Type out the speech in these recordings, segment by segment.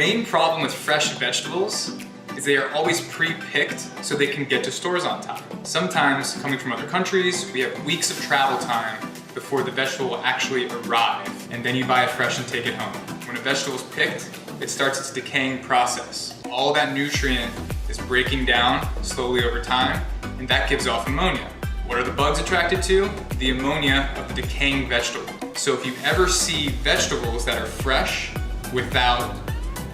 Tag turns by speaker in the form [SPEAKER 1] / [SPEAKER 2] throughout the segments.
[SPEAKER 1] main problem with fresh vegetables is they are always pre-picked so they can get to stores on time. Sometimes, coming from other countries, we have weeks of travel time before the vegetable will actually arrive, and then you buy it fresh and take it home. When a vegetable is picked, it starts its decaying process. All that nutrient is breaking down slowly over time, and that gives off ammonia. What are the bugs attracted to? The ammonia of the decaying vegetable. So if you ever see vegetables that are fresh without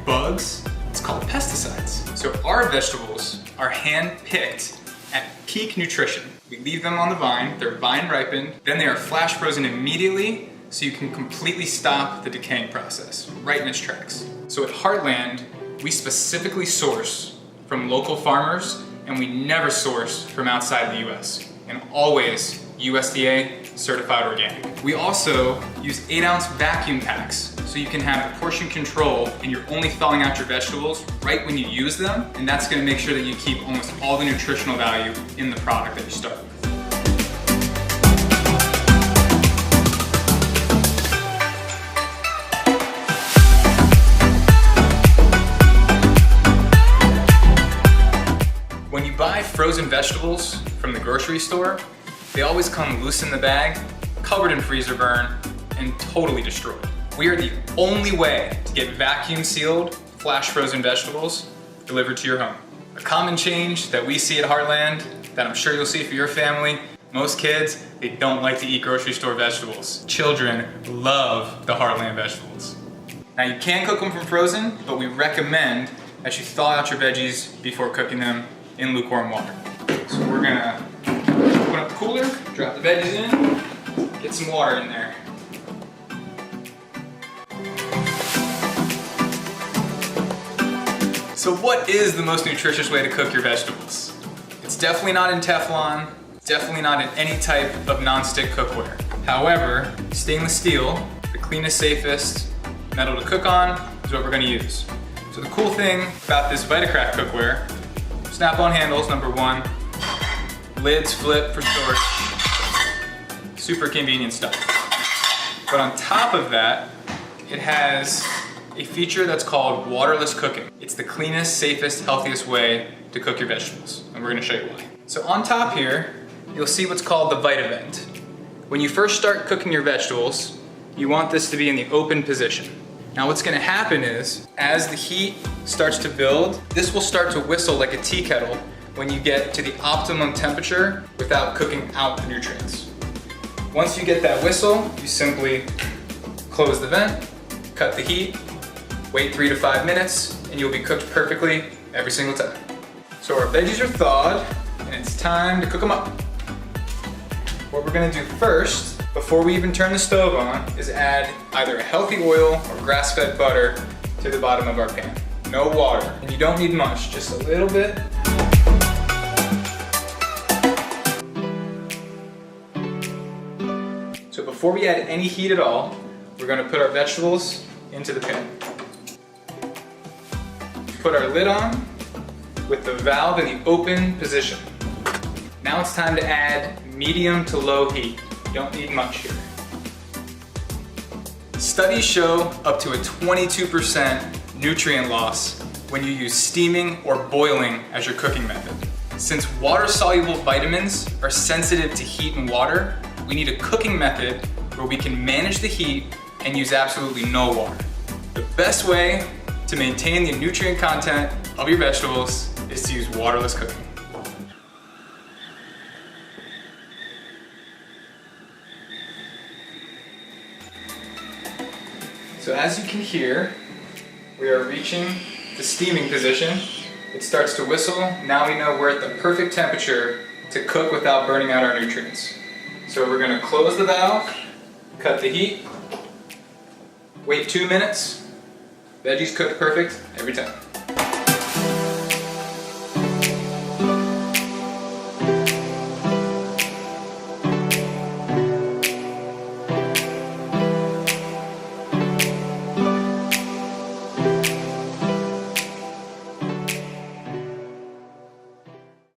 [SPEAKER 1] bugs, it's called pesticides. So our vegetables are hand-picked at peak nutrition. We leave them on the vine, they're vine ripened, then they are flash frozen immediately so you can completely stop the decaying process right in its tracks. So at Heartland, we specifically source from local farmers and we never source from outside the US, and always USDA certified organic. We also use 8-ounce vacuum packs so you can have the portion control and you're only thawing out your vegetables right when you use them, and that's gonna make sure that you keep almost all the nutritional value in the product that you start with. When you buy frozen vegetables from the grocery store, they always come loose in the bag, covered in freezer burn, and totally destroyed. We are the only way to get vacuum sealed, flash frozen vegetables delivered to your home. A common change that we see at Heartland, that I'm sure you'll see for your family, most kids, they don't like to eat grocery store vegetables. Children love the Heartland vegetables. Now you can cook them from frozen, but we recommend that you thaw out your veggies before cooking them in lukewarm water. So we're gonna open up the cooler, drop the veggies in, get some water in there. So what is the most nutritious way to cook your vegetables? It's definitely not in Teflon, definitely not in any type of non-stick cookware. However, stainless steel, the cleanest, safest metal to cook on, is what we're gonna use. So the cool thing about this VitaCraft cookware, snap-on handles, number one, lids flip for storage, super convenient stuff. But on top of that, it has a feature that's called Waterless Cooking. It's the cleanest, safest, healthiest way to cook your vegetables, and we're gonna show you why. So on top here, you'll see what's called the VitaVent. When you first start cooking your vegetables, you want this to be in the open position. Now what's gonna happen is, as the heat starts to build, this will start to whistle like a tea kettle when you get to the optimum temperature without cooking out the nutrients. Once you get that whistle, you simply close the vent, cut the heat, wait 3 to 5 minutes, and you'll be cooked perfectly every single time. So our veggies are thawed, and it's time to cook them up. What we're gonna do first, before we even turn the stove on, is add either a healthy oil or grass-fed butter to the bottom of our pan. No water, and you don't need much, just a little bit. So before we add any heat at all, we're gonna put our vegetables into the pan. Put our lid on with the valve in the open position. Now it's time to add medium to low heat. You don't need much here. Studies show up to a 22% nutrient loss when you use steaming or boiling as your cooking method. Since water-soluble vitamins are sensitive to heat and water, we need a cooking method where we can manage the heat and use absolutely no water. The best way to maintain the nutrient content of your vegetables is to use waterless cooking. So as you can hear, we are reaching the steaming position. It starts to whistle. Now we know we're at the perfect temperature to cook without burning out our nutrients. So we're gonna close the valve, cut the heat, wait 2 minutes. Veggies cooked perfect every time.